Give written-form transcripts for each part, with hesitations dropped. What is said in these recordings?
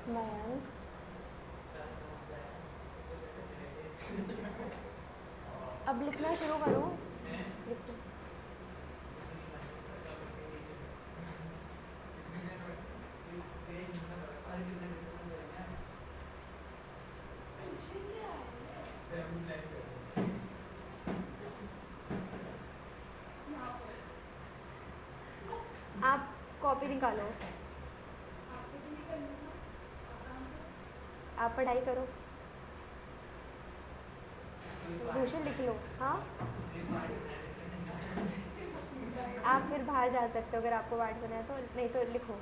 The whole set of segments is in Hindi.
मयंक, अब लिखना शुरू करो। लिखो। आप कॉपी निकालो। आप पढ़ाई करो। क्वेश्चन लिख लो। हाँ, आप फिर बाहर जा सकते हो अगर आपको वार्ड करना है तो, नहीं तो लिखो।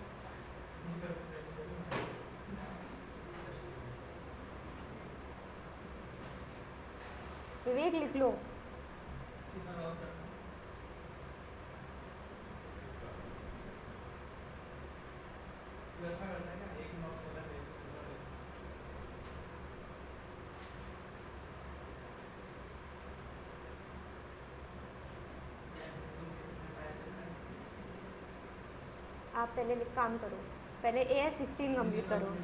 विवेक लिख लो। आप पहले काम करो, पहले AS16 कंप्लीट करो।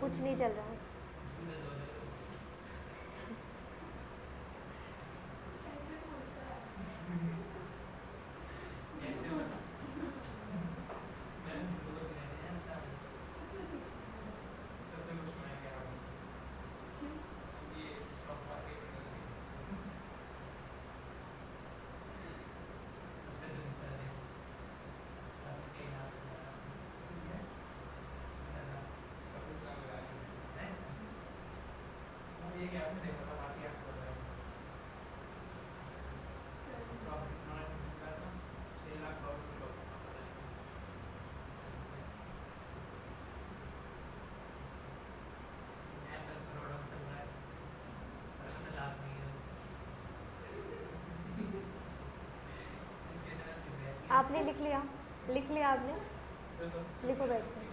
कुछ नहीं चल रहा है। आपने लिख लिया? लिख लिया आपने? लिखो बैठ के।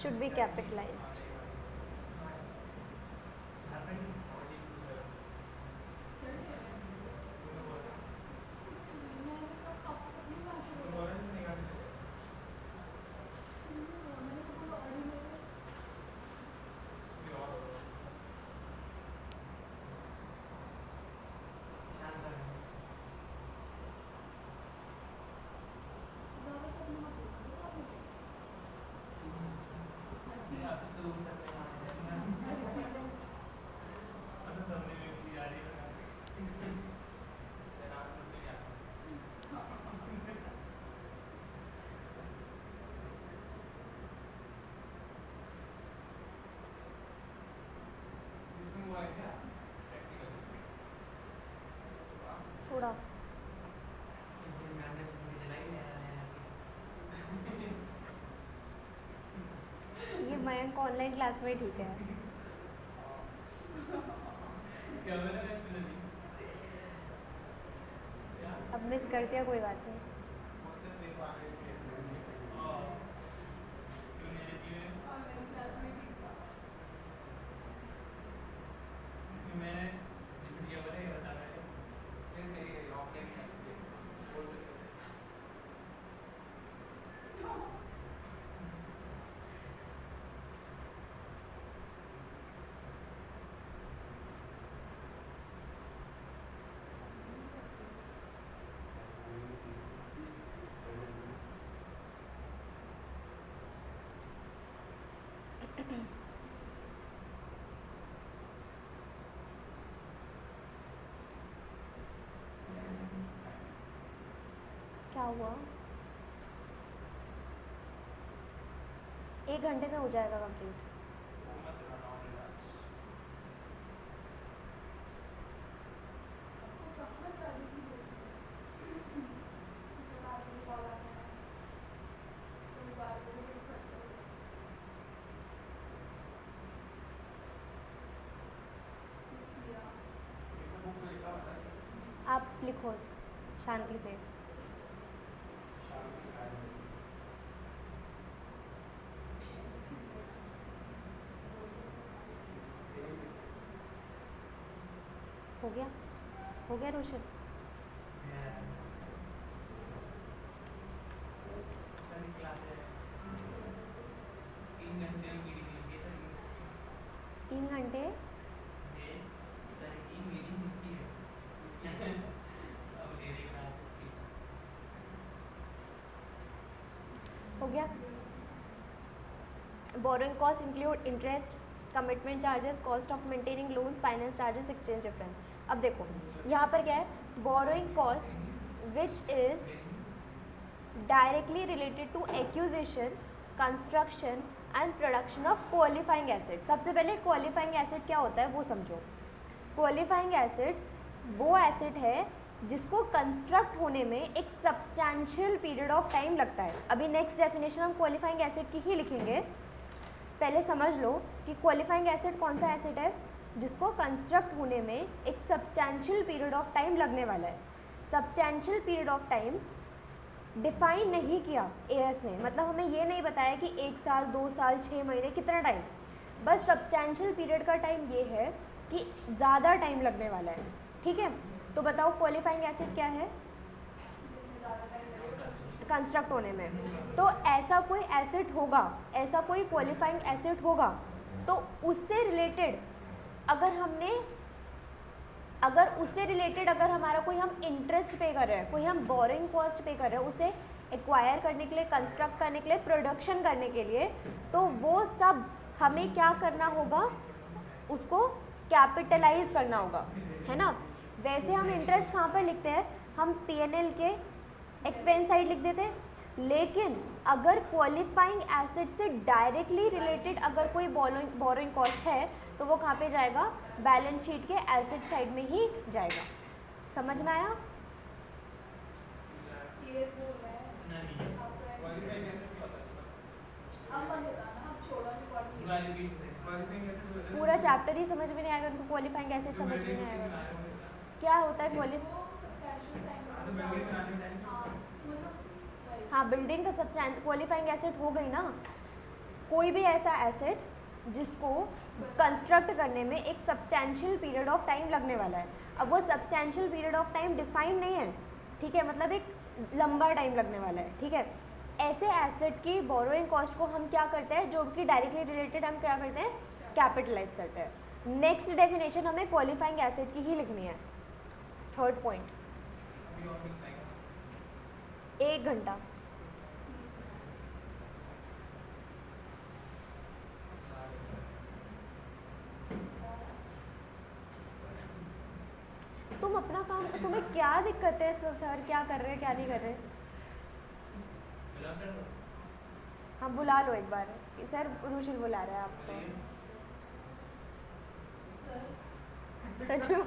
Should be capitalized. थोड़ा ये मयंक ऑनलाइन क्लास में ठीक है। अब मिस कर दिया, कोई बात नहीं। क्या हुआ? 1 घंटे में हो जाएगा कंप्लीट। खोज शांति से। हो गया, हो गया रोशन? तीन घंटे हो गया। Borrowing cost include interest, commitment charges, cost of maintaining loan, finance charges, exchange difference. अब देखो यहाँ पर क्या है, borrowing cost which is directly related to acquisition, construction and production of qualifying asset. सबसे पहले क्वालिफाइंग एसिड क्या होता है वो समझो। क्वालिफाइंग एसिड वो एसिड है जिसको कंस्ट्रक्ट होने में एक सब्सटैंशियल पीरियड ऑफ टाइम लगता है। अभी नेक्स्ट डेफिनेशन हम क्वालिफाइंग एसिड की ही लिखेंगे, पहले समझ लो कि क्वालिफाइंग एसिड कौन सा एसिड है जिसको कंस्ट्रक्ट होने में एक सब्सटैंशियल पीरियड ऑफ टाइम लगने वाला है। Substantial period of time define नहीं किया एएस ने, मतलब हमें ये नहीं बताया कि 1 साल 2 साल 6 महीने कितना टाइम, बस सब्सटैंशियल पीरियड का टाइम ये है कि ज़्यादा टाइम लगने वाला है। ठीक है, तो बताओ क्वालिफाइंग एसिड क्या है कंस्ट्रक्ट होने में। तो ऐसा कोई एसिड होगा, ऐसा कोई क्वालिफाइंग एसिड होगा तो उससे रिलेटेड अगर हमारा कोई हम इंटरेस्ट पे कर रहे हैं, कोई हम बोरिंग कॉस्ट पे कर रहे हैं उसे एक्वायर करने के लिए, कंस्ट्रक्ट करने के लिए, प्रोडक्शन करने के लिए, तो वो सब हमें क्या करना होगा, उसको कैपिटलाइज करना होगा, है ना। वैसे हम इंटरेस्ट कहाँ पर लिखते हैं, हम P&L के एक्सपेंस साइड लिख देते हैं, लेकिन अगर क्वालिफाइंग एसिड से डायरेक्टली रिलेटेड अगर कोई बोरोइंग कॉस्ट है तो वो कहाँ पे जाएगा, बैलेंस शीट के एसिड साइड में ही जाएगा। समझ में आया? पूरा चैप्टर ही समझ में नहीं आएगा उनको, क्वालिफाइंग एसिड समझ में नहीं आएगा क्या होता है हाँ, बिल्डिंग का सब्सटैंस क्वालिफाइंग एसिड हो गई ना, कोई भी ऐसा एसिड जिसको कंस्ट्रक्ट करने में एक सब्सटैंशियल पीरियड ऑफ टाइम लगने वाला है। अब वो substantial period of time define नहीं है, ठीक है, मतलब एक लंबा टाइम लगने वाला है। ठीक है, ऐसे एसिड की बोरोइंग कॉस्ट को हम क्या करते हैं, जो कि डायरेक्टली रिलेटेड, हम क्या करते हैं, कैपिटलाइज करते हैं। नेक्स्ट डेफिनेशन हमें क्वालिफाइंग एसिड की ही लिखनी है। थर्ड पॉइंट, 1 घंटा। तुम अपना काम, तुम्हें क्या दिक्कत है सर, क्या कर रहे हैं क्या नहीं कर रहे? हाँ बुला लो एक बार, सर रुशिल बुला रहा है आपको। सच में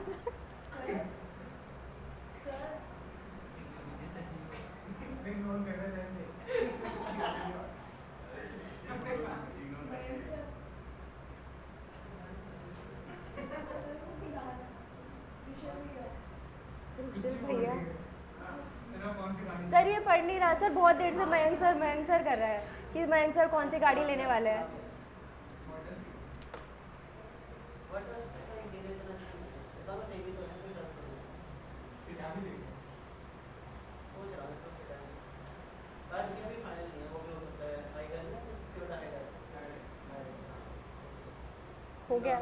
भैया सर ये पढ़ नहीं रहा सर, बहुत देर से मयंक सर कर रहा है कि मयंक सर कौन सी गाड़ी लेने वाले हैं। हो गया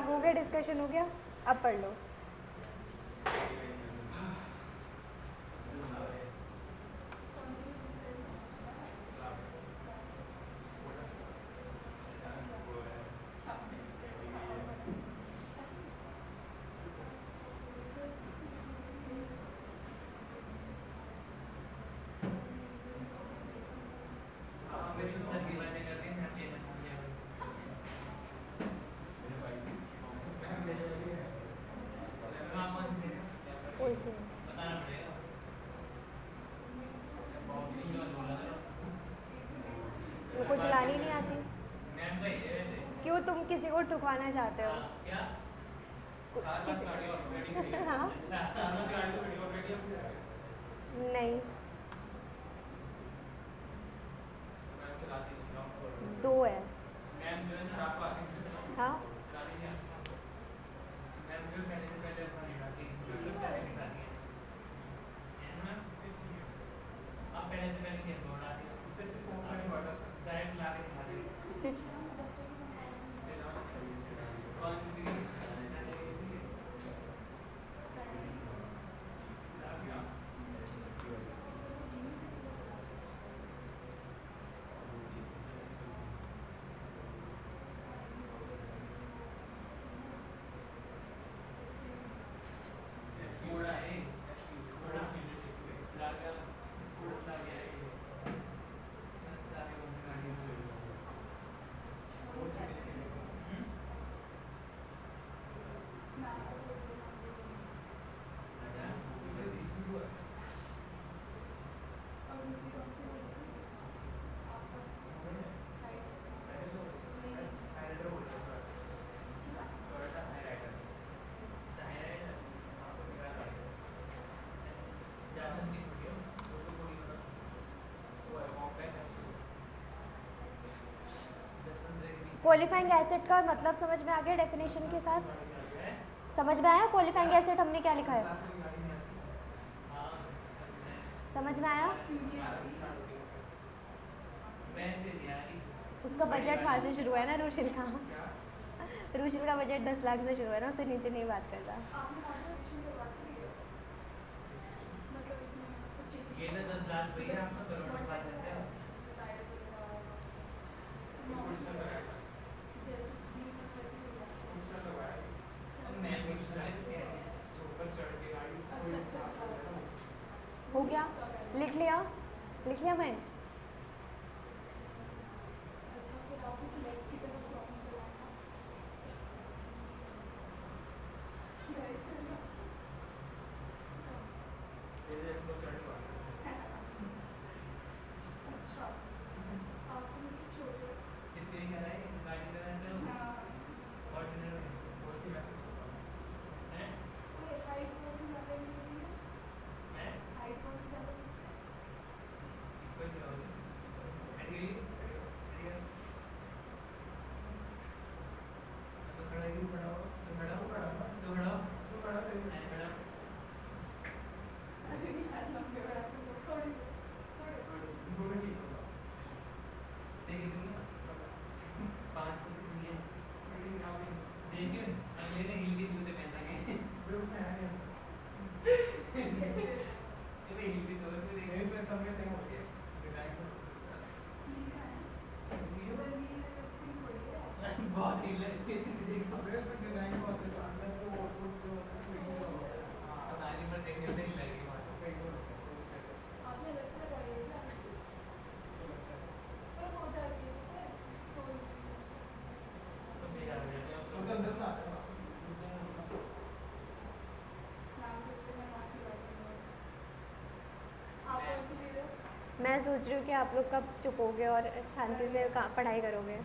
हो गया डिस्कशन हो गया, अब पढ़ लो। को ठुकवाना चाहते हो? क्या? चार पांच गाड़ी ऑलरेडी खड़ी है। हाँ। अच्छा, चार पांच गाड़ी तो खड़ी ऑलरेडी है। नहीं। मैं चलाती हूँ। दो है। मैम जो है ना आप आके हाँ चला दीजिए। मैम जो पहले से पहले अपना निकालती है, इसका निकालती है ना। आप पहले से पहले खेल दो डाल दिया, फिर से फोन करके वाटर डायरेक्ट ला के दिखा देंगे। कौन सी थी? स्कोडा है, स्कोडा स्लाविया, स्कोडा स्लाविया है ये। स्लाविया कौन सी गाड़ी है? क्वालिफाइंग एसिड का मतलब समझ में आ गया डेफिनेशन के साथ? समझ में आया क्वालिफाइंग एसिड हमने क्या लिखा है? समझ में आया? उसका बजट वहाँ से शुरू है ना रुशिल का। रुशिल का बजट 10 लाख से शुरू है ना, उससे नीचे नहीं बात करता। ये तो 10 लाख भैया, आप तो करोड़ की बात करते हो। हो गया? लिख लिया? लिख लिया मैं? मैं सोच रही हूँ कि आप लोग कब चुपोगे और शांति से पढ़ाई करोगे।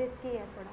रिस्की है थोड़ा।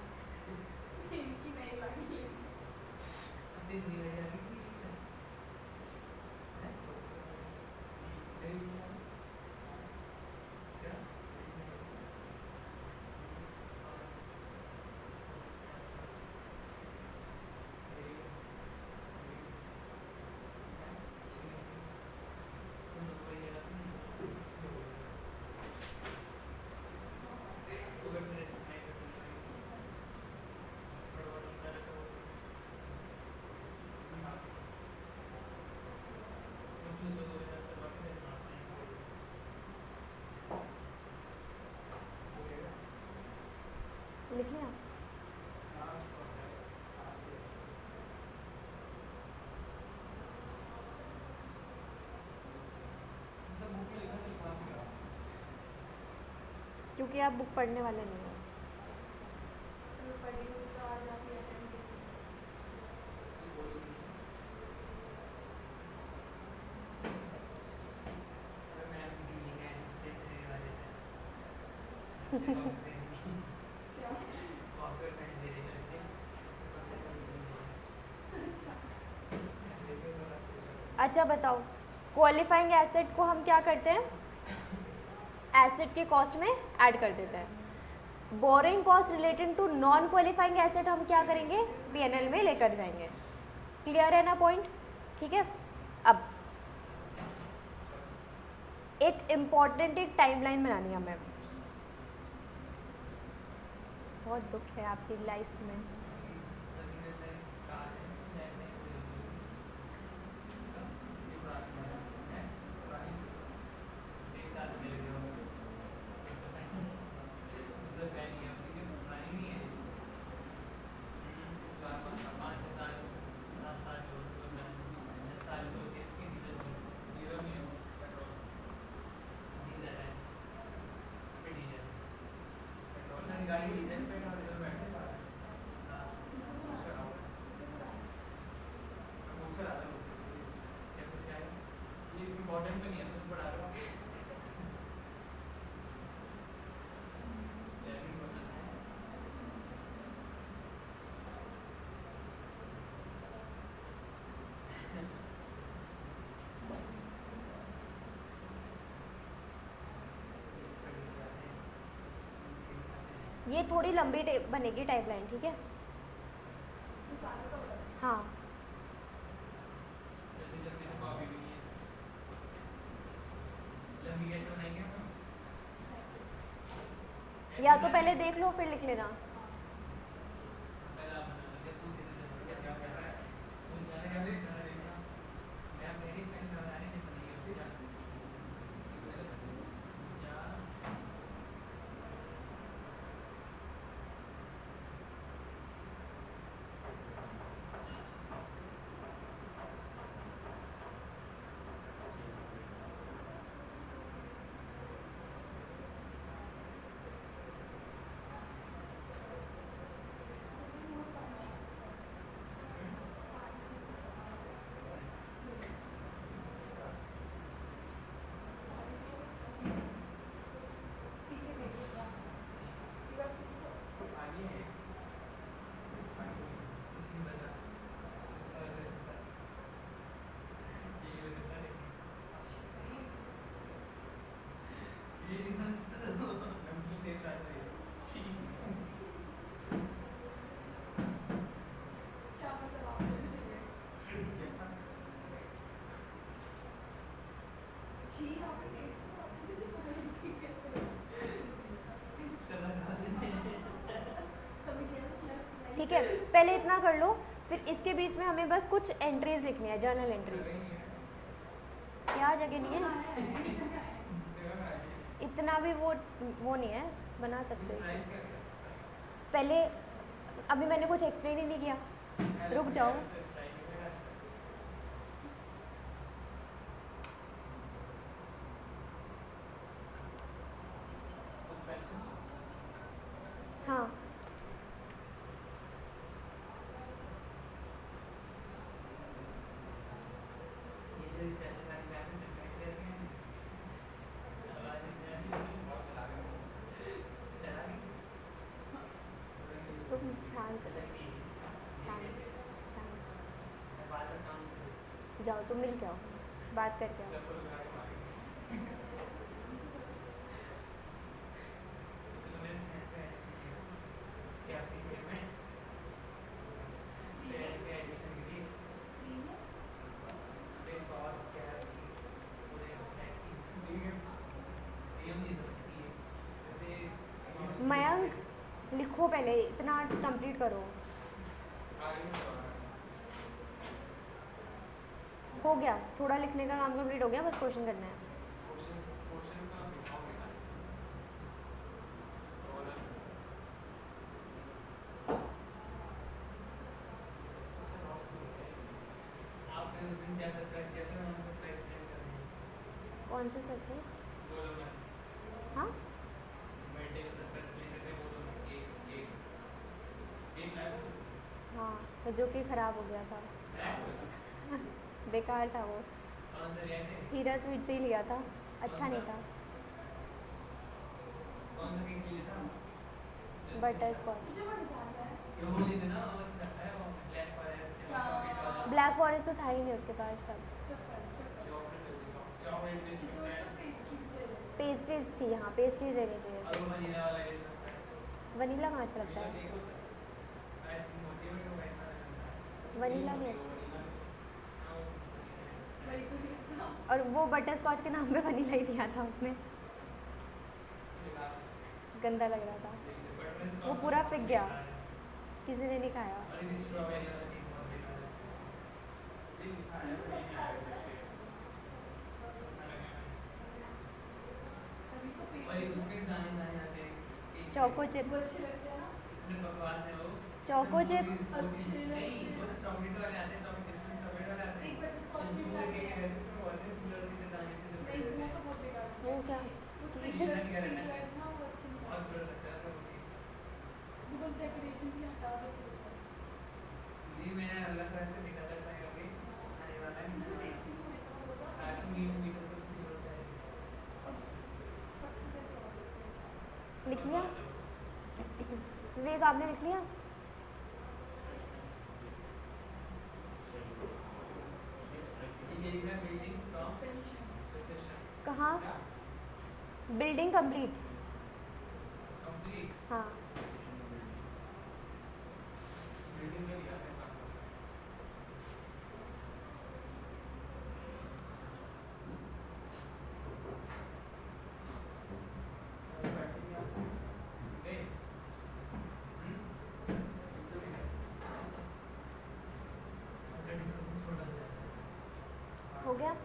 लिख लिया? क्योंकि आप बुक पढ़ने वाले नहीं हो। अच्छा बताओ, क्वालिफाइंग एसेट को हम क्या करते हैं, एसेट के कॉस्ट में ऐड कर देते हैं। Borrowing cost relating to non qualifying asset हम क्या करेंगे, पीएनएल में लेकर जाएंगे। क्लियर है ना पॉइंट? ठीक है। अब एक इम्पॉर्टेंट एक टाइमलाइन बनानी है हमें। बहुत दुख है आपकी लाइफ में। ये थोड़ी लंबी बनेगी टाइपलाइन, ठीक है। हाँ या तो पहले देख लो फिर लिख लेना। ठीक है, पहले इतना कर लो, फिर इसके बीच में हमें बस कुछ एंट्रीज लिखनी है, जर्नल एंट्रीज। क्या जगह नहीं है, इतना भी वो नहीं है, बना सकते। पहले अभी मैंने कुछ एक्सप्लेन ही नहीं किया, रुक जाओ। हाँ तुम शांत जाओ, तुम मिल के आओ, बात करके आओ। मयंक लिखो, पहले इतना कंप्लीट करो। हो गया, थोड़ा लिखने का काम कंप्लीट हो गया, बस क्वेश्चन करना है। कौन से सरप्राइज? हाँ जो कि ख़राब हो गया था। बेकार था वो। हीरा स्वीट से ही लिया था, अच्छा नहीं था। Butter scotch. ब्लैक फॉरेस्ट तो था ही नहीं उसके पास तब। पेस्ट्रीज थी, यहाँ पेस्ट्रीज लेनी चाहिए थी। वनीला कहाँ अच्छा लगता है? वनीला नहीं अच्छा। और वो बटर स्कॉच के नाम पे वनीला ही दिया था उसने, गंदा लग रहा था वो, पूरा फिक गया, किसी ने नहीं खाया। चोको चिप, चोको चिप वो क्या? लिख लिया विवेक, आपने लिख लिया? कहाँ? Building complete. हाँ हो गया,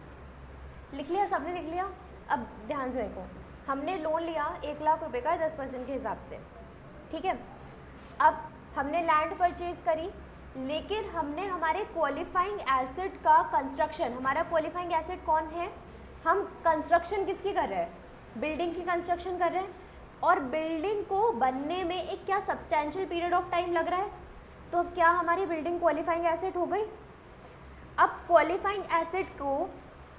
लिख लिया सबने, लिख लिया। अब ध्यान से देखो, हमने लोन लिया 1 लाख रुपए का 10% के हिसाब से, ठीक है। अब हमने लैंड परचेज करी, लेकिन हमने हमारे क्वालिफाइंग एसेट का कंस्ट्रक्शन, हमारा क्वालिफाइंग एसेट कौन है? हम कंस्ट्रक्शन किसकी कर रहे हैं? बिल्डिंग की कंस्ट्रक्शन कर रहे हैं, और बिल्डिंग को बनने में एक क्या सब्सटैंशियल पीरियड ऑफ टाइम लग रहा है। तो अब क्या हमारी बिल्डिंग क्वालिफाइंग एसेट हो गई? अब क्वालिफाइंग एसेट को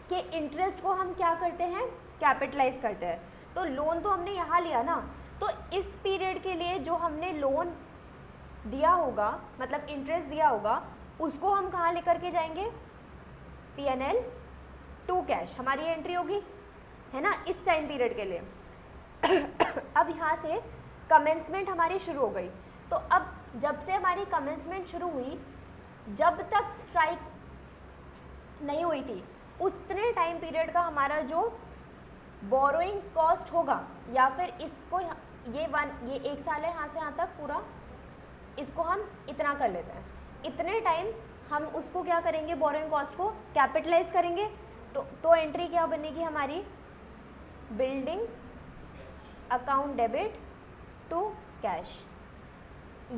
के इंटरेस्ट को हम क्या करते हैं? कैपिटलाइज करते हैं। तो लोन तो हमने यहाँ लिया ना, तो इस पीरियड के लिए जो हमने लोन दिया होगा, मतलब इंटरेस्ट दिया होगा, उसको हम कहाँ लेकर के जाएंगे? P&L टू कैश, हमारी एंट्री होगी, है ना, इस टाइम पीरियड के लिए। अब यहाँ से कमेंसमेंट हमारी शुरू हो गई। तो अब जब से हमारी कमेंसमेंट शुरू हुई, जब तक स्ट्राइक नहीं हुई थी, उतने टाइम पीरियड का हमारा जो बोरोइंग कॉस्ट होगा, या फिर इसको ये 1 साल है यहाँ से यहाँ तक पूरा, इसको हम इतना कर लेते हैं। इतने टाइम हम उसको क्या करेंगे? बोरोइंग कॉस्ट को कैपिटलाइज करेंगे। तो एंट्री क्या बनेगी हमारी? Building account debit to cash.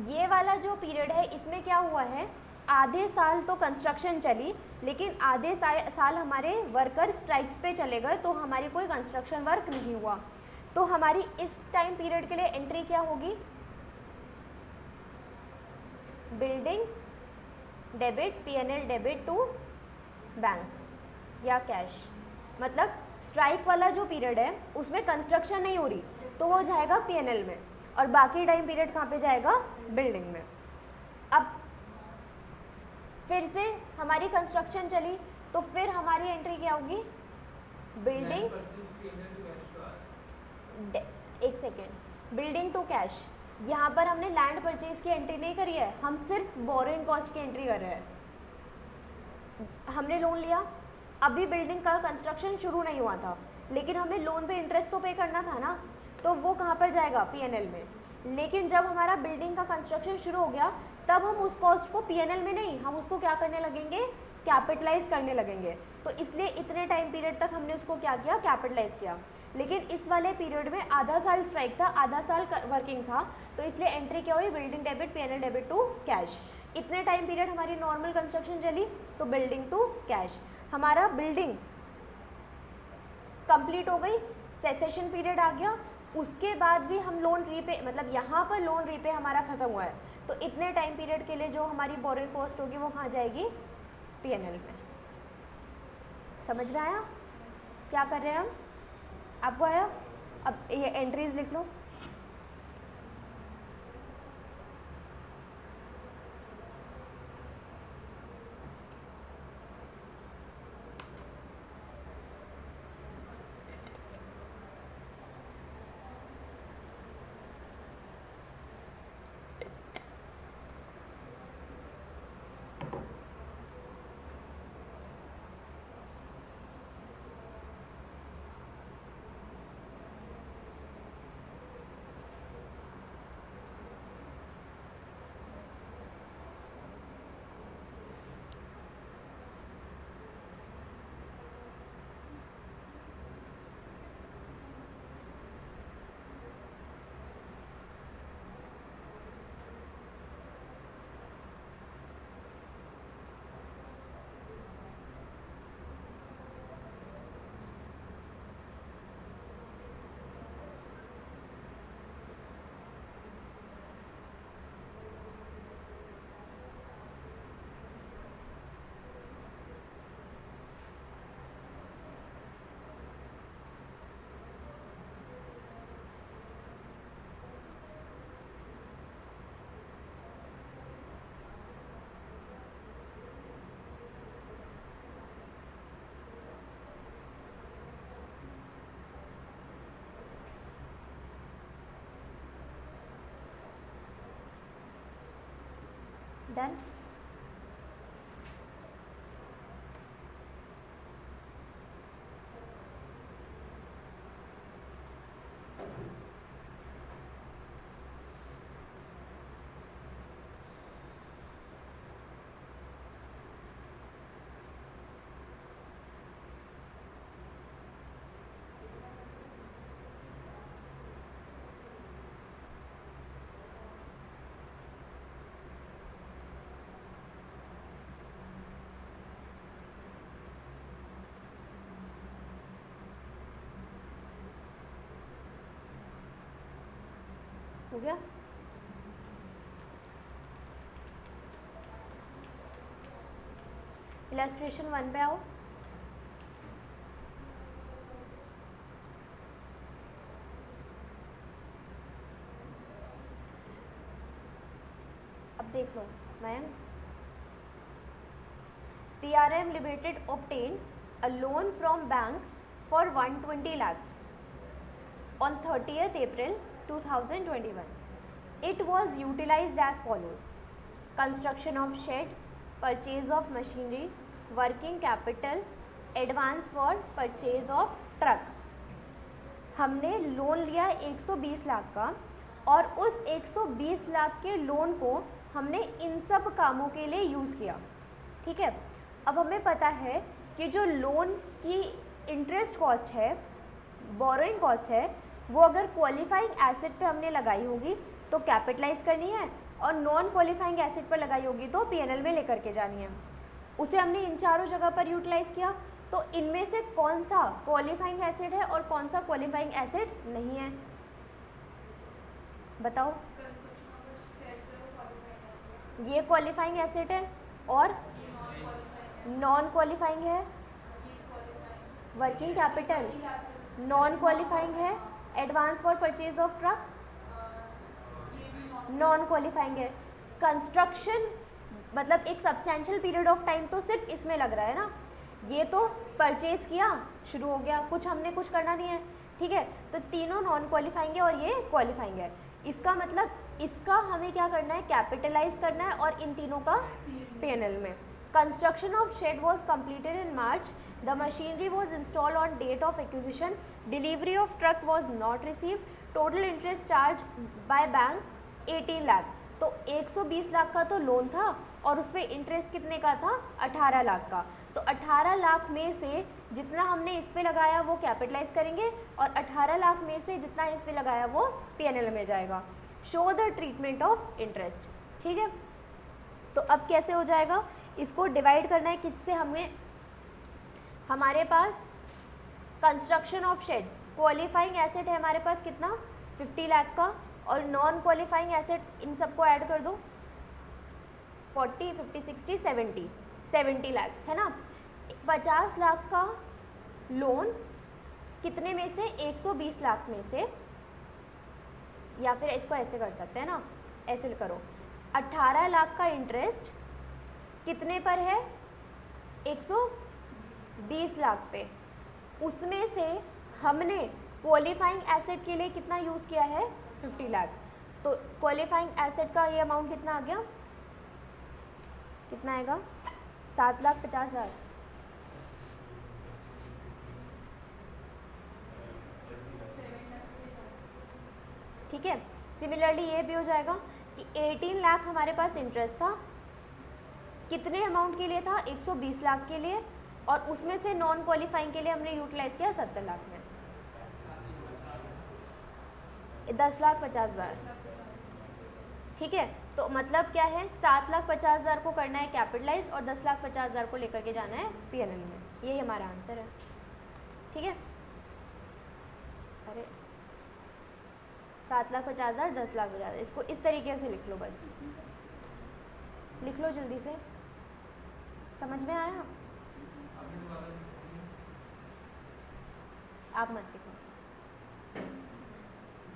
ये वाला जो पीरियड है, इसमें क्या हुआ है? आधे साल तो कंस्ट्रक्शन चली, लेकिन आधे साल हमारे वर्कर स्ट्राइक्स पे चले गए, तो हमारी कोई कंस्ट्रक्शन वर्क नहीं हुआ। तो हमारी इस टाइम पीरियड के लिए एंट्री क्या होगी? Building debit, P&L debit to bank या कैश। मतलब स्ट्राइक वाला जो पीरियड है उसमें कंस्ट्रक्शन नहीं हो रही, तो वो जाएगा P&L में, और बाकी टाइम पीरियड कहाँ पे जाएगा? बिल्डिंग में। अब फिर से हमारी कंस्ट्रक्शन चली, तो फिर हमारी एंट्री क्या होगी? बिल्डिंग, एक सेकेंड, बिल्डिंग टू कैश। यहाँ पर हमने लैंड परचेज की एंट्री नहीं करी है, हम सिर्फ बोरोइंग कॉस्ट की एंट्री कर रहे हैं। हमने लोन लिया, अभी बिल्डिंग का कंस्ट्रक्शन शुरू नहीं हुआ था, लेकिन हमें लोन पे इंटरेस्ट तो पे करना था ना, तो वो कहाँ पर जाएगा? P&L में। लेकिन जब हमारा बिल्डिंग का कंस्ट्रक्शन शुरू हो गया, तब हम उस कॉस्ट को P&L में नहीं, हम उसको क्या करने लगेंगे? कैपिटलाइज करने लगेंगे। तो इसलिए इतने टाइम पीरियड तक हमने उसको क्या किया? कैपिटलाइज किया। लेकिन इस वाले पीरियड में आधा साल स्ट्राइक था, आधा साल वर्किंग था, तो इसलिए एंट्री क्या हुई? Building debit, P&L debit to cash. इतने टाइम पीरियड हमारी नॉर्मल कंस्ट्रक्शन चली, तो बिल्डिंग टू कैश। हमारा बिल्डिंग कंप्लीट हो गई, सेसेशन पीरियड आ गया, उसके बाद भी हम लोन रीपे, मतलब यहाँ पर लोन रीपे हमारा ख़त्म हुआ है, तो इतने टाइम पीरियड के लिए जो हमारी बोरोइंग कॉस्ट होगी वो कहाँ जाएगी, P&L में। समझ में आया क्या कर रहे हैं हम, आपको आया? अब ये एंट्रीज लिख लो। डन। हो गया? इलस्ट्रेशन 1 पे आओ। अब देख लो ma'am, PRM Limited obtained a loan from bank for 120 lakhs on 30th April 2021. It was utilized as follows: construction of shed, purchase of machinery, working capital, advance for purchase of truck. हमने लोन लिया 120 लाख का और उस 120 लाख के लोन को हमने इन सब कामों के लिए यूज़ किया। ठीक है, अब हमें पता है कि जो लोन की इंटरेस्ट कॉस्ट है, बोरोइंग कॉस्ट है, वो अगर क्वालिफाइंग एसेट पे हमने लगाई होगी तो कैपिटलाइज करनी है, और नॉन क्वालिफाइंग एसेट पर लगाई होगी तो P&L में लेकर के जानी है। उसे हमने इन चारों जगह पर यूटिलाइज किया, तो इनमें से कौन सा क्वालिफाइंग एसेट है और कौन सा क्वालिफाइंग एसेट नहीं है, बताओ। ये क्वालिफाइंग एसेट है और नॉन क्वालिफाइंग है वर्किंग कैपिटल, नॉन क्वालिफाइंग है advance for purchase of truck, non qualifying है कंस्ट्रक्शन, मतलब एक सब्सटैंशियल पीरियड ऑफ टाइम तो सिर्फ इसमें लग रहा है ना, ये तो परचेज किया शुरू हो गया, कुछ हमने कुछ करना नहीं है। ठीक है, तो तीनों नॉन क्वालिफाइंग है और ये क्वालिफाइंग है। इसका मतलब इसका हमें क्या करना है, कैपिटलाइज करना है, और इन तीनों का P&L में। Construction of shed was completed in March, the machinery was install on date of acquisition, delivery of truck was not receive, total interest charge by bank 18 lakh. तो 120 लाख का तो लोन था और उस पर इंटरेस्ट कितने का था, 18 लाख का। तो 18 लाख में से जितना हमने इस पे लगाया वो कैपिटलाइज करेंगे, और 18 लाख में से जितना इस पे लगाया वो P&L में जाएगा। Show the treatment of interest. ठीक है, तो अब कैसे हो जाएगा, इसको डिवाइड करना है किससे, हमें हमारे पास construction of shed qualifying asset है हमारे पास कितना 50 लाख का, और नॉन क्वालिफाइंग एसेट इन सबको ऐड कर दो 40, 50, 60, 70 लाख है ना। 50 लाख का लोन कितने में से 120 लाख में से, या फिर इसको ऐसे कर सकते हैं ना, ऐसे करो 18 लाख का इंटरेस्ट कितने पर है 120 लाख पे, उसमें से हमने क्वालिफाइंग एसेट के लिए कितना यूज़ किया है 50 लाख। तो क्वालिफाइंग एसेट का ये अमाउंट कितना आ गया, कितना आएगा 7,50,000। ठीक है। सिमिलरली ये भी हो जाएगा कि 18 लाख हमारे पास इंटरेस्ट था, कितने अमाउंट के लिए था 120 लाख के लिए, और उसमें से नॉन क्वालिफाइंग के लिए हमने यूटिलाइज किया 70 लाख में, 10,50,000। ठीक है। तो मतलब क्या है 7,50,000 को करना है कैपिटलाइज और 10,50,000 को लेकर के जाना है पीएनएल में, यही हमारा आंसर है। ठीक है। अरे 7,50,000 10,50,000, इसको इस तरीके से लिख लो, बस लिख लो जल्दी से। समझ में आया? आप मत लिखो,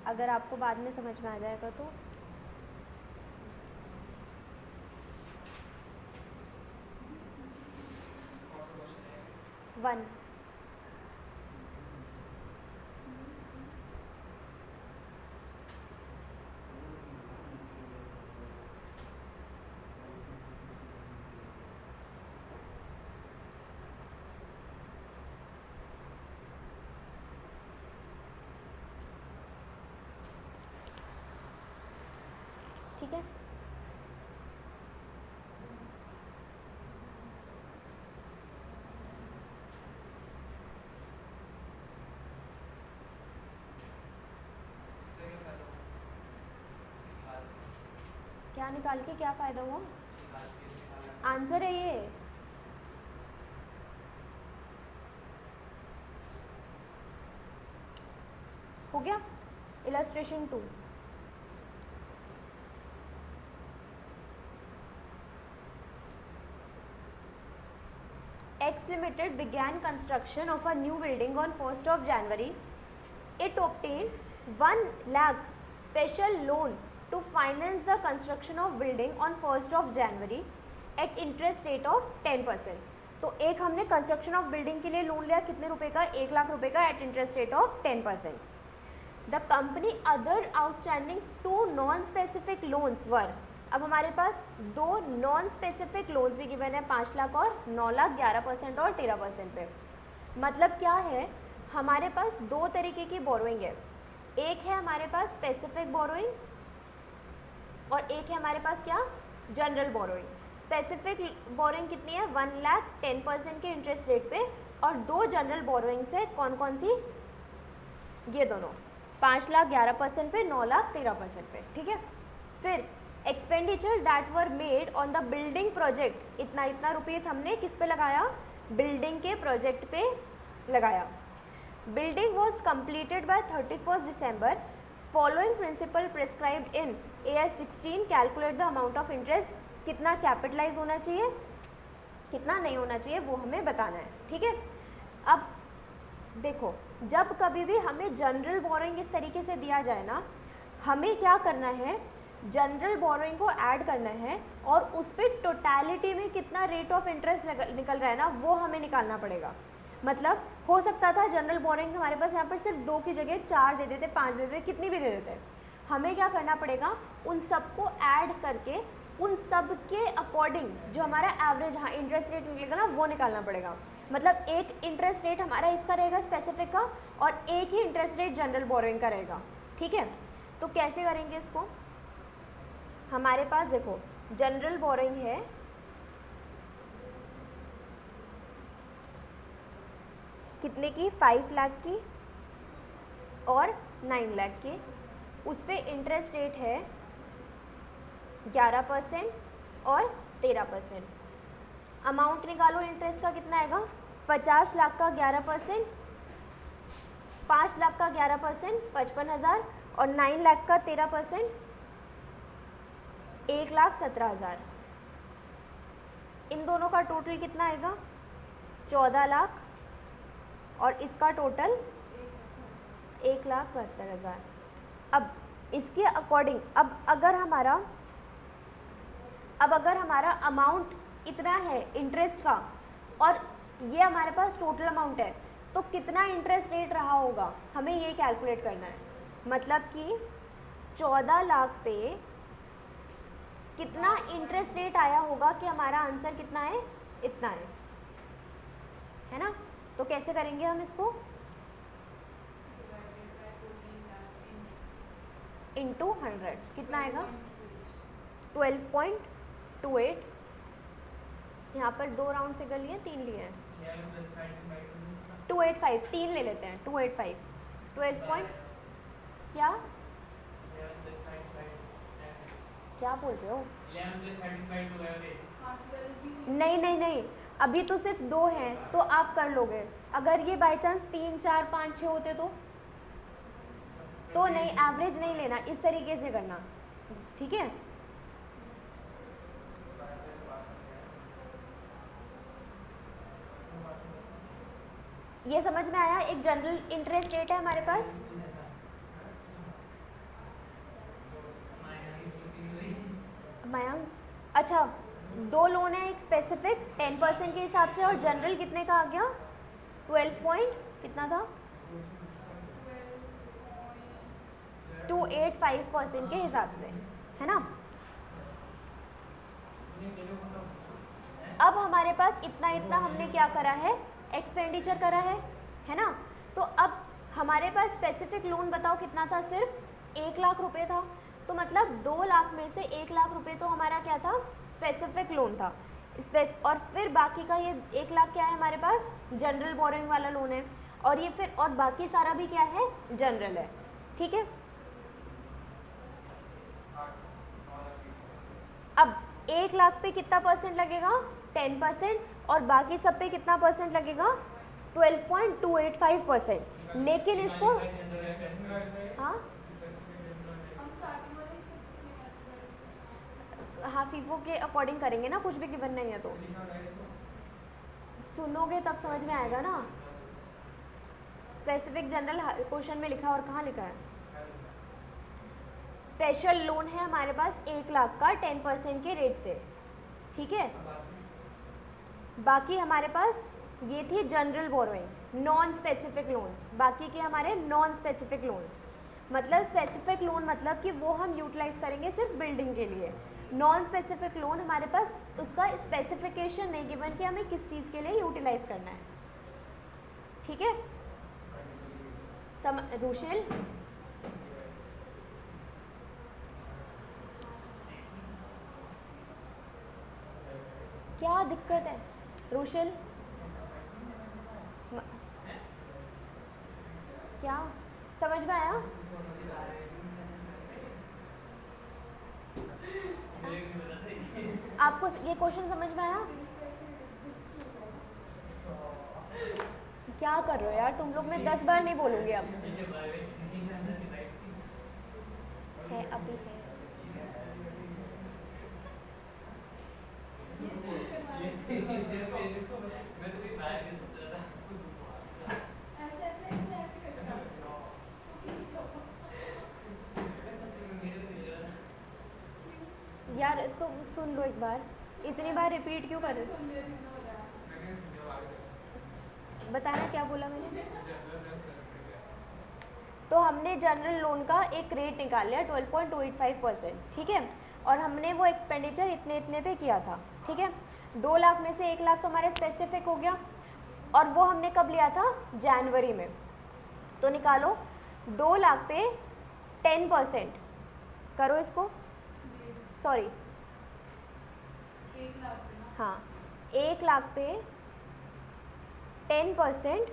अगर आपको बाद में समझ में आ जाएगा तो। वन ठीक है। क्या निकाल के क्या फ़ायदा हुआ? आंसर है ये। हो गया। Illustration 2। X Limited began construction of a new building on 1st of January. It obtained 1 lakh special loan to finance the construction of building on 1st of January at interest rate of 10%. तो एक हमने कंस्ट्रक्शन ऑफ बिल्डिंग के लिए लोन लिया कितने रुपए का 1 लाख रुपए का at interest rate of 10%. The company other outstanding 2 non specific loans were. अब हमारे पास 2 नॉन स्पेसिफिक लोन्स भी गिवन है 5 लाख और 9 लाख 11% और 13% पे. मतलब क्या है हमारे पास 2 तरीके की बोरोइंग है. एक है हमारे पास स्पेसिफिक बोरोइंग और एक है हमारे पास क्या जनरल बोरोइंग. स्पेसिफिक बोरोइंग कितनी है 1 लाख 10% के इंटरेस्ट रेट पे और 2 जनरल बोरोइंग्स है कौन कौन सी ये दोनों 5 लाख 11% पे 9 लाख 13% पे. ठीक है. फिर expenditure that were made on the building project इतना रुपीज़ हमने किस पे लगाया बिल्डिंग के प्रोजेक्ट पे लगाया. Building was completed by 31st December. Following principle prescribed in AS 16 calculate the amount of interest. कितना कैपिटलाइज होना चाहिए कितना नहीं होना चाहिए वो हमें बताना है. ठीक है. अब देखो जब कभी भी हमें जनरल बोरोइंग इस तरीके से दिया जाए ना हमें क्या करना है जनरल बोरोइंग को ऐड करना है और उस पर टोटलिटी में कितना रेट ऑफ इंटरेस्ट निकल रहा है ना वो हमें निकालना पड़ेगा. मतलब हो सकता था जनरल बोरोइंग हमारे पास यहाँ पर सिर्फ 2 की जगह 4 दे देते 5 दे देते कितनी भी दे देते. हमें क्या करना पड़ेगा उन सबको ऐड करके उन सब के अकॉर्डिंग जो हमारा एवरेज हाँ इंटरेस्ट रेट निकलेगा ना वो निकालना पड़ेगा. मतलब एक इंटरेस्ट रेट हमारा इसका रहेगा स्पेसिफिक का और एक ही इंटरेस्ट रेट जनरल बोरोइंग का रहेगा. ठीक है. तो कैसे करेंगे इसको हमारे पास देखो जनरल बोरोइंग है कितने की 5 लाख की और 9 लाख की. उस पर इंटरेस्ट रेट है 11% और 13%. अमाउंट निकालो इंटरेस्ट का कितना आएगा 50 लाख का 11% 5 लाख का 11% 55,000 और 9 लाख का 13% 1,17,000। इन दोनों का टोटल कितना आएगा? 14 लाख और इसका टोटल 1,72,000। अब इसके अकॉर्डिंग अब अगर हमारा अमाउंट इतना है इंटरेस्ट का और ये हमारे पास टोटल अमाउंट है, तो कितना इंटरेस्ट रेट रहा होगा हमें ये कैलकुलेट करना है। मतलब कि 14 लाख पे कितना इंटरेस्ट रेट आया होगा कि हमारा आंसर कितना है? इतना है ना। तो कैसे करेंगे हम इसको? इंटू 100 कितना आएगा? 12.28। यहाँ पर 2 राउंड फिगर लिए, 3 लिए हैं। 285, 3 ले लेते हैं। 285 12 क्या बोल रहे हो? नहीं, अभी तो सिर्फ 2 हैं तो आप कर लोगे। अगर ये बाई चांस 3, 4, 5, 6 होते तो नहीं, एवरेज नहीं लेना, इस तरीके से करना, ठीक है। ये समझ में आया? एक जनरल इंटरेस्ट रेट है हमारे पास। मयंक, अच्छा 2 लोन है, एक स्पेसिफिक 10% के हिसाब से और जनरल कितने का आ गया? 12 पॉइंट कितना था? 285% के हिसाब से, है ना। अब हमारे पास इतना हमने क्या करा है? एक्सपेंडिचर करा है ना। तो अब हमारे पास स्पेसिफिक लोन बताओ कितना था? सिर्फ 1 लाख रुपए था। तो मतलब 2 लाख में से 1 लाख रुपए तो हमारा क्या था? स्पेसिफिक लोन था। और फिर बाकी का ये 1 लाख क्या है हमारे पास? जनरल बोरोइंग वाला लोन है। और ये फिर और बाकी सारा भी क्या है? जनरल है, ठीक है। अब 1 लाख पे कितना परसेंट लगेगा? 10%। और बाकी सब पे कितना परसेंट लगेगा? 12.285%। लेकिन इसको हाँ फीफो के अकॉर्डिंग करेंगे ना, कुछ भी गिवन नहीं है तो सुनोगे तब समझ में आएगा ना। स्पेसिफिक जनरल क्वेश्चन में लिखा और कहाँ लिखा है? स्पेशल लोन है हमारे पास 1 लाख का 10% के रेट से, ठीक है। बाकी हमारे पास ये थी general borrowing, non specific loans. बाकी के हमारे नॉन स्पेसिफिक लोन्स, मतलब स्पेसिफिक लोन मतलब कि वो हम यूटिलाइज करेंगे सिर्फ बिल्डिंग के लिए। नॉन स्पेसिफिक लोन हमारे पास उसका स्पेसिफिकेशन नहीं गिवन कि हमें किस चीज़ के लिए यूटिलाइज करना है, ठीक है। रुशिल क्या दिक्कत है? रुशिल क्या समझ में आया? आपको ये क्वेश्चन समझ में आया? क्या कर रहे हो यार तुम लोग? मैं 10 बार नहीं बोलूँगी अब। है अभी है। यार तुम सुन लो एक बार, इतनी बार रिपीट क्यों कर रहे हो? बताना क्या बोला मैंने? तो हमने जनरल लोन का एक रेट निकाल लिया 12.285%, ठीक है। और हमने वो एक्सपेंडिचर इतने पे किया था, ठीक है। 2 लाख में से 1 लाख तो हमारे स्पेसिफिक हो गया और वो हमने कब लिया था? जनवरी में। तो निकालो 2 लाख पे 10% करो इसको, सॉरी हाँ 1 लाख पे 10%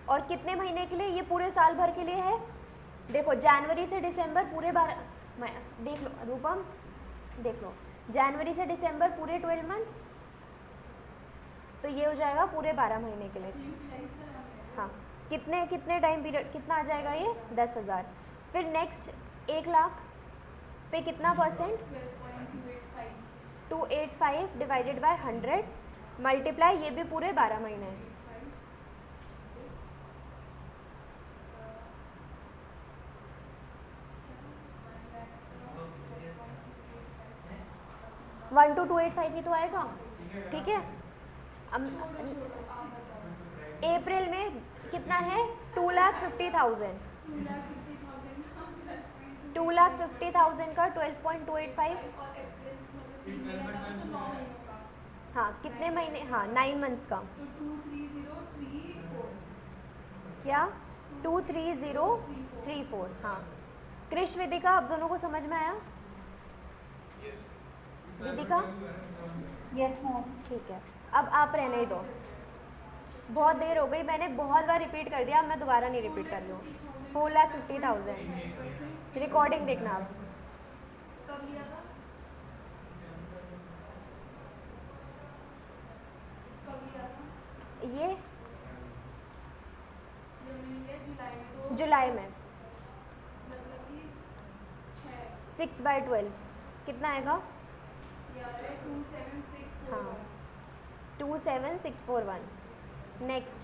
और कितने महीने के लिए? ये पूरे साल भर के लिए है। देखो जनवरी से दिसंबर पूरे 12, देख लो रूपम, देख लो जनवरी से दिसंबर पूरे 12 मंथ्स, तो ये हो जाएगा पूरे 12 महीने के लिए। हाँ कितने कितने टाइम पीरियड कितना आ जाएगा ये 10,000। फिर नेक्स्ट 1 लाख पे कितना परसेंट 285 डिवाइडेड बाय 100 मल्टीप्लाई, ये भी पूरे 12 महीने हैं। 12,285 ही तो आएगा, ठीक है। अब अप्रैल में कितना है 2,50,000, 2,50,000 का 12.285, हाँ कितने महीने, हाँ 9 मंथ्स का, क्या 23034, हाँ। कृष विदिका आप दोनों को समझ में आया? विदिका यस मैम। ठीक है, अब आप रहने ही दो, बहुत देर हो गई, मैंने बहुत बार रिपीट कर दिया, अब मैं दोबारा नहीं रिपीट कर रही हूँ। 4,50,000 रिकॉर्डिंग देखना आप। कब लिया था? कब लिया था? ये जब मैंने लिया जुलाई में, तो जुलाई में मतलब कि 6/12 कितना आएगा? याद है 27641। हाँ 27641। नेक्स्ट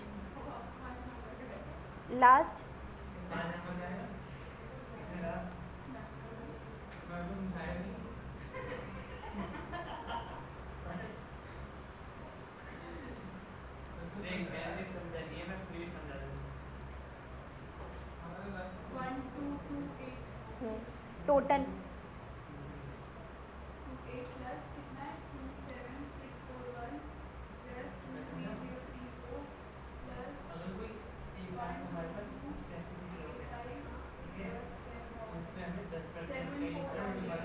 लास्ट टोटल 28 प्लस कितना है 27641 प्लस 23034 प्लस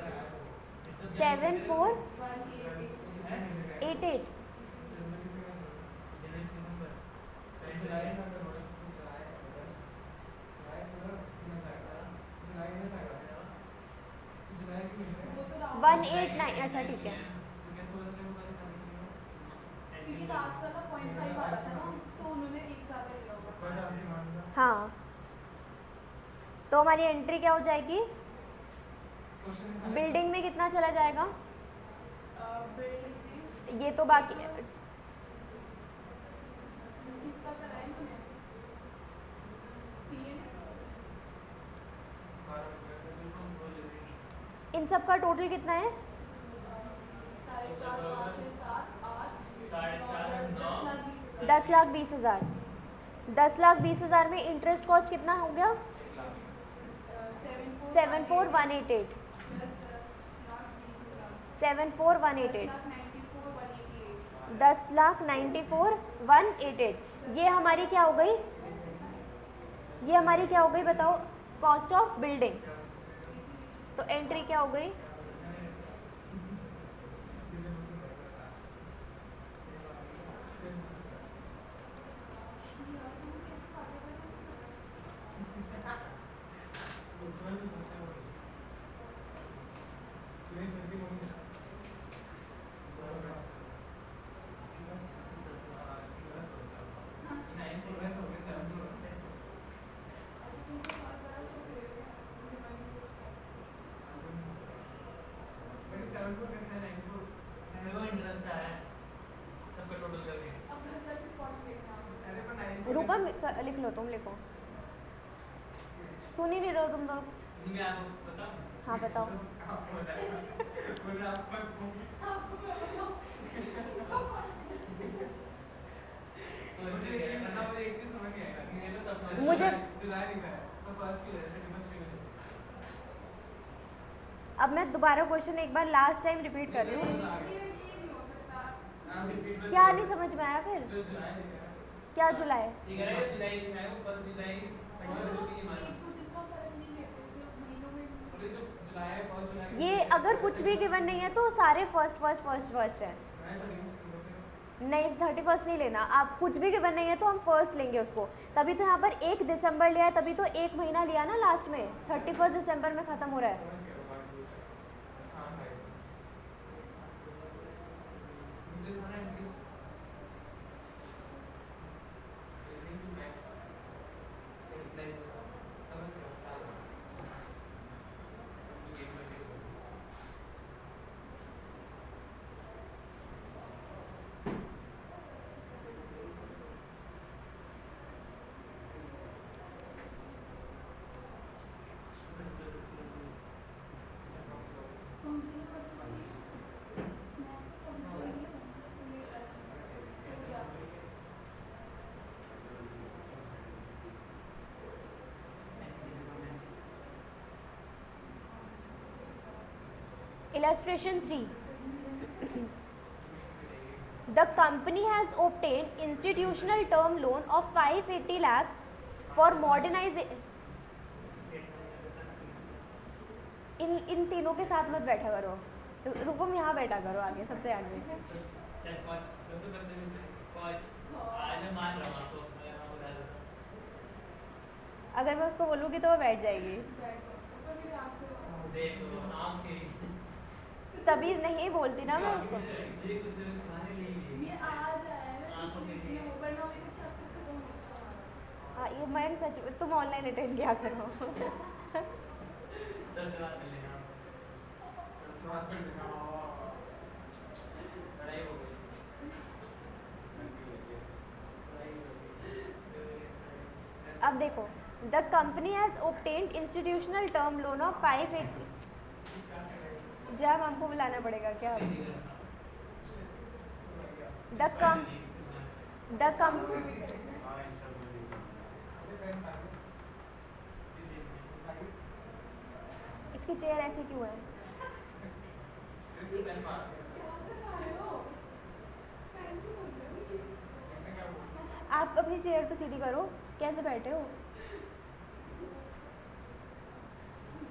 7488 189, अच्छा ठीक है। क्योंकि लास्ट वाला 0.5 आ रहा था ना, तो उन्होंने एक साथ लिया होगा। हाँ तो हमारी एंट्री क्या हो जाएगी? बिल्डिंग में कितना चला जाएगा? बिल्डिंग ये तो बाकी किसका कराया मैंने? पीएन इन सब का टोटल कितना है? 4.5 5 6 7 8 10,20,000। 10,20,000 में इंटरेस्ट कॉस्ट कितना हो गया? 74,188। 74,188 10,94,188। ये हमारी क्या हो गई? ये हमारी क्या हो गई बताओ? Cost of building. तो एंट्री क्या हो गई? रूपम लिख लो, तुम लिखो। सुन ही नहीं रहे हो तुम लोग। हाँ बताओ। मुझे अब मैं दोबारा क्वेश्चन एक बार लास्ट टाइम रिपीट कर रही हूँ। क्या नहीं समझ में आया फिर? क्या जुलाई? ये अगर कुछ भी गिवन नहीं है तो सारे फर्स्ट है। नहीं 31 नहीं लेना, आप कुछ भी गिवन नहीं है तो हम फर्स्ट लेंगे उसको। तभी तो यहाँ पर 1 दिसंबर लिया है, तभी तो 1 महीना लिया ना लास्ट में, 31 दिसंबर में ख़त्म हो रहा है। Illustration 3. The company has obtained institutional term loan of 580 lakhs for modernization. इन तीनों के साथ मत बैठा करो, रुको यहाँ बैठा करो आगे, सबसे आगे. अगर मैं उसको बोलूँगी तो वो बैठ जाएगी. तभी नहीं बोलती ना मैं उसको. हाँ ये मैं सच, तुम ऑनलाइन अटेंड किया करो. अब देखो, the company has obtained institutional term loan of 580. जब हमको बुलाना पड़ेगा क्या? द इसकी चेयर ऐसी क्यों है? आप अपनी चेयर तो सीधी करो, कैसे बैठे हो?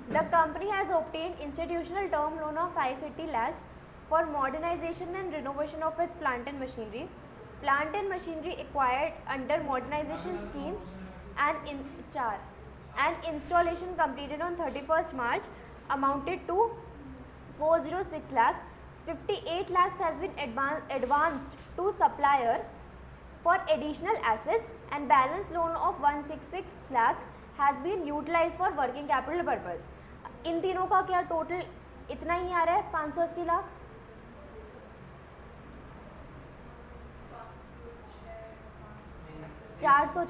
The company has obtained institutional term loan of 580 lakhs for modernization and renovation of its plant and machinery. Plant and machinery acquired under modernization scheme and installation completed on 31st March amounted to 406 lakh. 58 lakhs has been advanced to supplier for additional assets and balance loan of 166 lakh has been utilized for working capital purpose. इन तीनों का क्या टोटल इतना ही आ रहा है 580 लाख. चार सौ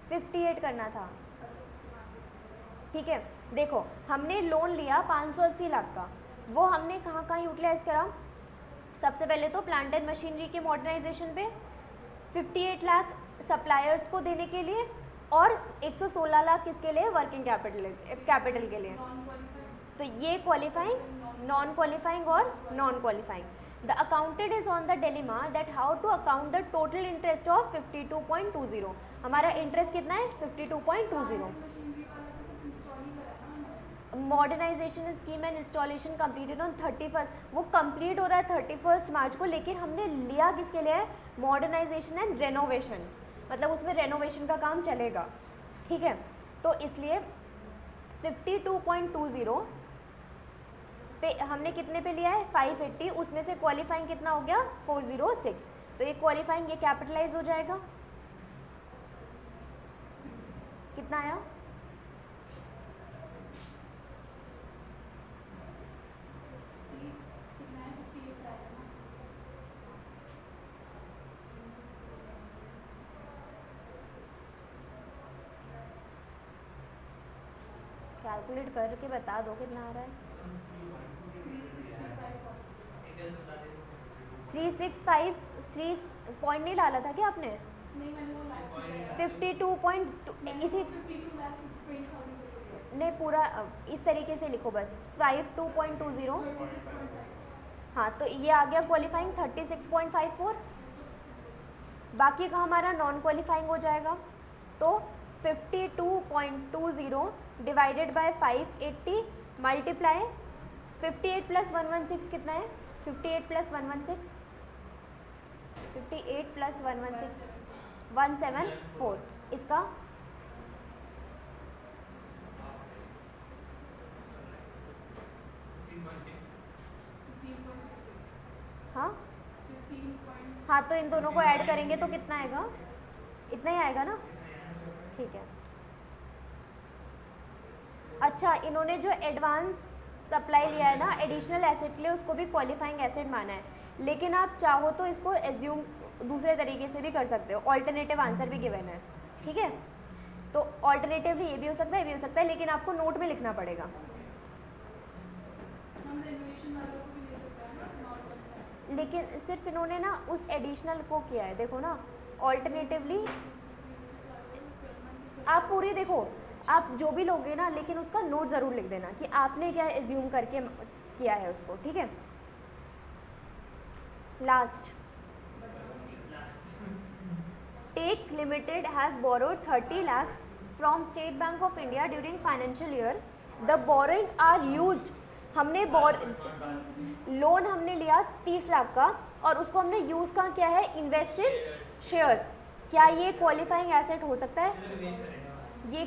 58 करना था. ठीक है, देखो हमने लोन लिया 580 लाख का, वो हमने कहाँ कहाँ यूटिलाइज करा? सबसे पहले तो प्लांट एंड मशीनरी के मॉडर्नाइजेशन पे 58 लाख सप्लायर्स को देने के लिए और 116 लाख किसके लिए? वर्किंग कैपिटल के लिए. तो ये क्वालिफाइंग, नॉन क्वालिफाइंग और non qualifying. The accounted is on the dilemma that how to account the total interest of 52.20. हमारा इंटरेस्ट कितना है? 52.20. Modernisation scheme and installation completed on 31st. वो कंप्लीट हो रहा है 31st मार्च को, लेकिन हमने लिया किसके लिए है? मॉडर्नाइजेशन एंड रेनोवेशन, मतलब उसमें रेनोवेशन का काम चलेगा. ठीक है, तो इसलिए 52.20 पे हमने कितने पे लिया है? 580. उसमें से क्वालिफाइंग कितना हो गया? 406. तो ये क्वालिफाइंग, ये कैपिटलाइज हो जाएगा. कितना आया? कैलकुलेट करके बता दो कितना आ रहा है. 365. 3 पॉइंट नहीं डाला था क्या आपने? नहीं, मैंने वो लास्ट 52.2 इसी नहीं, पूरा इस तरीके से लिखो बस. 52.20. हाँ, तो ये आ गया क्वालिफाइंग 36.54. बाकी का हमारा नॉन क्वालिफाइंग हो जाएगा. तो 52.20 डिवाइडेड बाय 580 मल्टीप्लाई 58 प्लस 116 कितना है? 58 प्लस 116 174. इसका हाँ, तो इन दोनों को ऐड करेंगे तो कितना आएगा? इतना ही आएगा ना. ठीक है. अच्छा, इन्होंने जो एडवांस सप्लाई लिया है ना एडिशनल एसेट के लिए, उसको भी क्वालिफाइंग एसेट माना है. लेकिन आप चाहो तो इसको एज्यूम दूसरे तरीके से भी कर सकते हो. ऑल्टरनेटिव आंसर भी गिवन है. ठीक है, तो ऑल्टरनेटिवली ये भी हो सकता है, ये भी हो सकता है, लेकिन आपको नोट में लिखना पड़ेगा. लेकिन सिर्फ इन्होंने ना उस एडिशनल को किया है. देखो ना, ऑल्टरनेटिवली आप पूरी देखो, आप जो भी लोगे ना, लेकिन उसका नोट ज़रूर लिख देना कि आपने क्या एज्यूम करके किया है उसको, ठीक है। Last, Tech Limited has borrowed 30 lakhs from State Bank of India during financial year, the borrowing are used, हमने लोन हमने लिया 30 लाख का और उसको हमने यूज़ कहाँ किया है, इन्वेस्ट इन शेयर्स, क्या ये क्वालिफाइंग एसेट हो सकता है? ये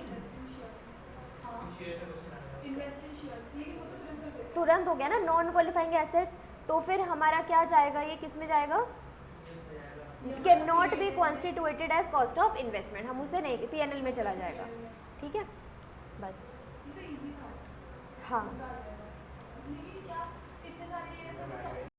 तुरंत हो गया ना नॉन क्वालिफाइंग एसेट, तो फिर हमारा क्या जाएगा, ये किस में जाएगा, can not be constituted as cost of investment, हम उसे नहीं, पीएनएल में चला जाएगा, ठीक है, बस। हाँ लेकिन क्या